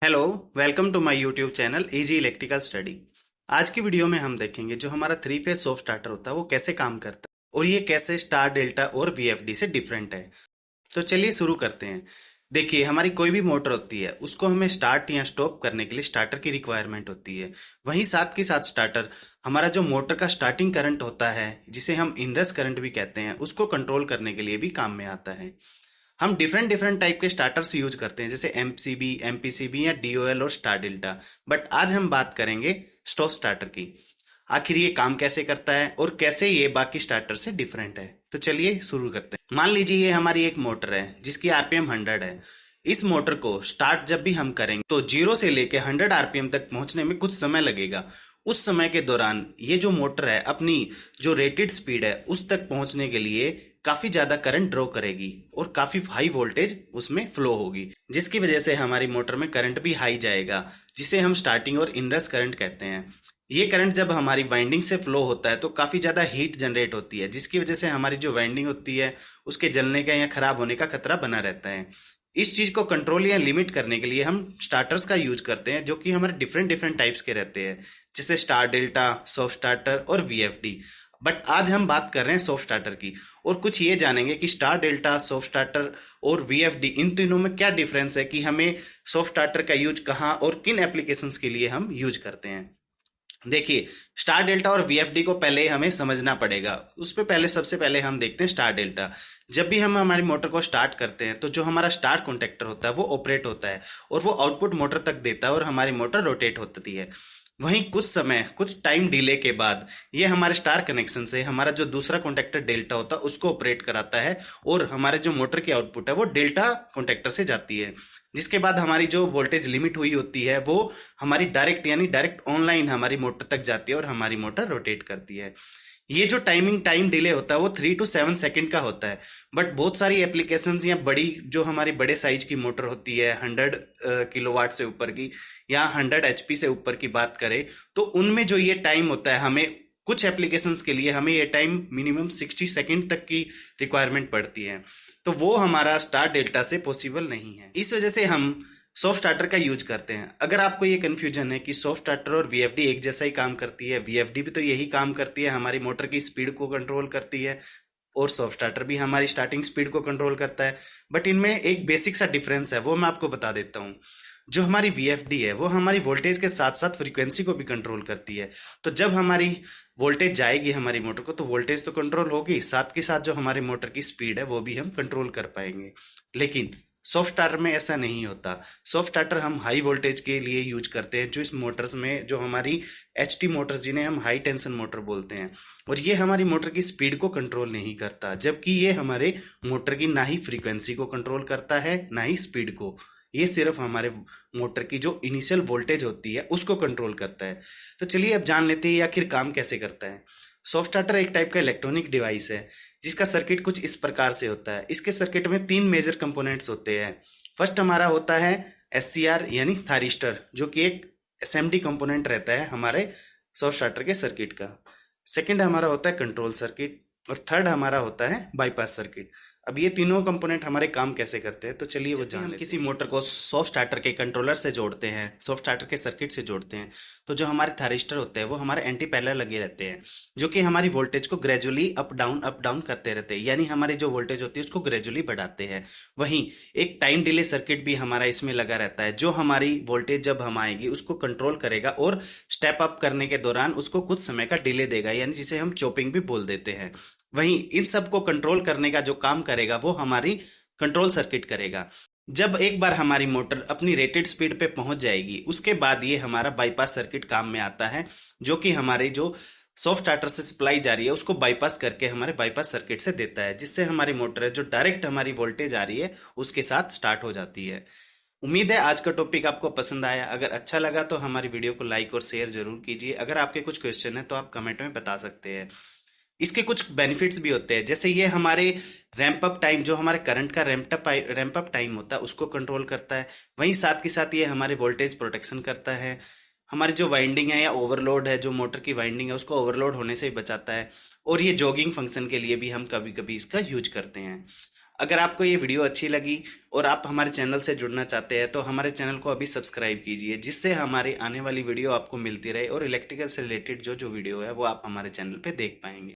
Hello. Welcome to my YouTube channel easy electrical study. आज की video में हम देखेंगे जो हमारा थ्री फेज सॉफ्ट स्टार्टर होता है वो कैसे काम करता है और ये कैसे स्टार डेल्टा और वीएफडी से डिफरेंट है। तो चलिए शुरू करते हैं। देखिए, हमारी कोई भी मोटर होती है उसको हमें स्टार्ट या स्टॉप करने के लिए स्टार्टर की रिक्वायरमेंट होती है। वहीं साथ के साथ स्टार्टर हमारा जो मोटर का स्टार्टिंग करंट होता है जिसे हम इनरस करंट भी कहते हैं उसको कंट्रोल करने के लिए भी काम में आता है। हम डिफरेंट डिफरेंट टाइप के स्टार्टर्स यूज करते हैं जैसे एमसीबी, एमपीसीबी या डीओएल और स्टार डेल्टा। बट आज हम बात करेंगे स्टॉप स्टार्टर की। आखिर ये काम कैसे करता है और कैसे ये बाकी स्टार्टर से डिफरेंट है। तो चलिए शुरू करते हैं। मान लीजिए ये हमारी एक मोटर है जिसकी आरपीएम 100 है। इस मोटर को स्टार्ट जब भी हम करेंगे तो 0 से लेके 100 आरपीएम तक पहुंचने में कुछ समय लगेगा। उस समय के दौरान ये जो मोटर है अपनी जो रेटेड स्पीड है उस तक पहुंचने के लिए काफी ज्यादा करंट ड्रॉ करेगी और काफी हाई वोल्टेज उसमें फ्लो होगी, जिसकी वजह से हमारी मोटर में करंट भी हाई जाएगा, जिसे हम स्टार्टिंग और इनरस करंट कहते हैं। ये करंट जब हमारी वाइंडिंग से फ्लो होता है तो काफी ज्यादा हीट जनरेट होती है, जिसकी वजह से हमारी जो वाइंडिंग होती है उसके जलने का या खराब होने का खतरा बना रहता है। इस चीज को कंट्रोल या लिमिट करने के लिए हम स्टार्टर्स का यूज करते हैं जो कि हमारे डिफरेंट डिफरेंट टाइप्स के रहते हैं, जैसे स्टार डेल्टा, सॉफ्ट स्टार्टर और वीएफडी। बट आज हम बात कर रहे हैं सॉफ्ट स्टार्टर की और कुछ ये जानेंगे कि स्टार डेल्टा, सॉफ्ट स्टार्टर और वीएफडी इन तीनों में क्या डिफरेंस है, कि हमें सॉफ्ट स्टार्टर का यूज कहाँ और किन एप्लीकेशंस के लिए हम यूज करते हैं। देखिए, स्टार डेल्टा और वीएफडी को पहले हमें समझना पड़ेगा। उस पे पहले सबसे पहले हम देखते हैं स्टार डेल्टा। जब भी हम हमारी मोटर को स्टार्ट करते हैं तो जो हमारा स्टार कॉन्टेक्टर होता है वो ऑपरेट होता है और वो आउटपुट मोटर तक देता है और हमारी मोटर रोटेट होती है। वहीं कुछ समय, कुछ टाइम डिले के बाद ये हमारे स्टार कनेक्शन से हमारा जो दूसरा कॉन्टेक्टर डेल्टा होता है उसको ऑपरेट कराता है और हमारे जो मोटर की आउटपुट है वो डेल्टा कॉन्टेक्टर से जाती है। जिसके बाद हमारी जो वोल्टेज लिमिट हुई होती है वो हमारी डायरेक्ट यानी डायरेक्ट ऑनलाइन हमारी मोटर तक जाती है और हमारी मोटर रोटेट करती है। ये जो टाइम डिले होता है वो 3 to 7 सेकंड का होता है। बट बहुत सारी एप्लीकेशंस या बड़ी जो हमारी बड़े साइज की मोटर होती है 100 किलोवाट से ऊपर की या 100 HP से ऊपर की बात करें तो उनमें जो ये टाइम होता है, हमें कुछ एप्लीकेशंस के लिए हमें ये टाइम मिनिमम 60 सेकंड तक की रिक्वायरमेंट पड़ती है। तो वो हमारा स्टार डेल्टा से पॉसिबल नहीं है। इस वजह से हम सॉफ्ट स्टार्टर का यूज करते हैं। अगर आपको ये कंफ्यूजन है कि सॉफ्ट स्टार्टर और वीएफडी एक जैसा ही काम करती है, वीएफडी भी तो यही काम करती है, हमारी मोटर की स्पीड को कंट्रोल करती है और सॉफ्ट स्टार्टर भी हमारी स्टार्टिंग स्पीड को कंट्रोल करता है, बट इनमें एक बेसिक सा डिफरेंस है, वो मैं आपको बता देता हूँ। जो हमारी वीएफडी है वो हमारी वोल्टेज के साथ साथ फ्रीक्वेंसी को भी कंट्रोल करती है। तो जब हमारी वोल्टेज जाएगी हमारी मोटर को तो वोल्टेज तो कंट्रोल होगी, साथ के साथ जो हमारी मोटर की स्पीड है वो भी हम कंट्रोल कर पाएंगे। लेकिन सॉफ्ट स्टार्टर में ऐसा नहीं होता। सॉफ्ट स्टार्टर हम हाई वोल्टेज के लिए यूज करते हैं, जो इस मोटर्स में जो हमारी एचटी मोटर्स जिन्हें हम हाई टेंशन मोटर बोलते हैं, और ये हमारी मोटर की स्पीड को कंट्रोल नहीं करता, जबकि ये हमारे मोटर की ना ही फ्रीक्वेंसी को कंट्रोल करता है ना ही स्पीड को। ये सिर्फ हमारे मोटर की जो इनिशियल वोल्टेज होती है उसको कंट्रोल करता है। तो चलिए अब जान लेते हैं ये आखिर काम कैसे करता है। सॉफ्ट स्टार्टर एक टाइप का इलेक्ट्रॉनिक डिवाइस है जिसका सर्किट कुछ इस प्रकार से होता है। इसके सर्किट में 3 मेजर कंपोनेंट्स होते हैं। फर्स्ट हमारा होता है एससीआर यानी थारिस्टर, जो कि एक एसएमडी कंपोनेंट रहता है हमारे सॉफ्ट स्टार्टर के सर्किट का। सेकंड हमारा होता है कंट्रोल सर्किट और थर्ड हमारा होता है बाईपास सर्किट। अब ये तीनों कंपोनेंट हमारे काम कैसे करते हैं तो चलिए वो जान लेते हैं। किसी मोटर को सॉफ्ट स्टार्टर के कंट्रोलर से जोड़ते हैं, सॉफ्ट स्टार्टर के सर्किट से जोड़ते हैं, तो जो हमारे थारिस्टर होते हैं वो हमारे एंटी पैरेलल लगे रहते हैं, जो कि हमारी वोल्टेज को ग्रेजुअली अप डाउन करते रहते हैं, यानी हमारी जो वोल्टेज होती है उसको ग्रेजुअली बढ़ाते हैं। वहीं एक टाइम डिले सर्किट भी हमारा इसमें लगा रहता है, जो हमारी वोल्टेज जब हम आएगी उसको कंट्रोल करेगा और स्टेप अप करने के दौरान उसको कुछ समय का डिले देगा, यानी जिसे हम चॉपिंग भी बोल देते हैं। वहीं इन सब को कंट्रोल करने का जो काम करेगा वो हमारी कंट्रोल सर्किट करेगा। जब एक बार हमारी मोटर अपनी रेटेड स्पीड पे पहुंच जाएगी उसके बाद ये हमारा बाईपास सर्किट काम में आता है, जो कि हमारे जो सॉफ्ट स्टार्टर से सप्लाई जा रही है उसको बाईपास करके हमारे बाईपास सर्किट से देता है, जिससे हमारी मोटर है जो डायरेक्ट हमारी वोल्टेज आ रही है उसके साथ स्टार्ट हो जाती है। उम्मीद है आज का टॉपिक आपको पसंद आया। अगर अच्छा लगा तो हमारी वीडियो को लाइक और शेयर जरूर कीजिए। अगर आपके कुछ क्वेश्चन है तो आप कमेंट में बता सकते हैं। इसके कुछ बेनिफिट्स भी होते हैं, जैसे ये हमारे रैंप अप टाइम, जो हमारे करंट का रैंप अप टाइम होता है उसको कंट्रोल करता है। वहीं साथ के साथ ये हमारे वोल्टेज प्रोटेक्शन करता है। हमारी जो वाइंडिंग है या ओवरलोड है, जो मोटर की वाइंडिंग है उसको ओवरलोड होने से ही बचाता है। और ये जॉगिंग फंक्शन के लिए भी हम कभी कभी इसका यूज करते हैं। अगर आपको ये वीडियो अच्छी लगी और आप हमारे चैनल से जुड़ना चाहते हैं तो हमारे चैनल को अभी सब्सक्राइब कीजिए, जिससे हमारी आने वाली वीडियो आपको मिलती रहे और इलेक्ट्रिकल से रिलेटेड जो जो वीडियो है वो आप हमारे चैनल पे देख पाएंगे।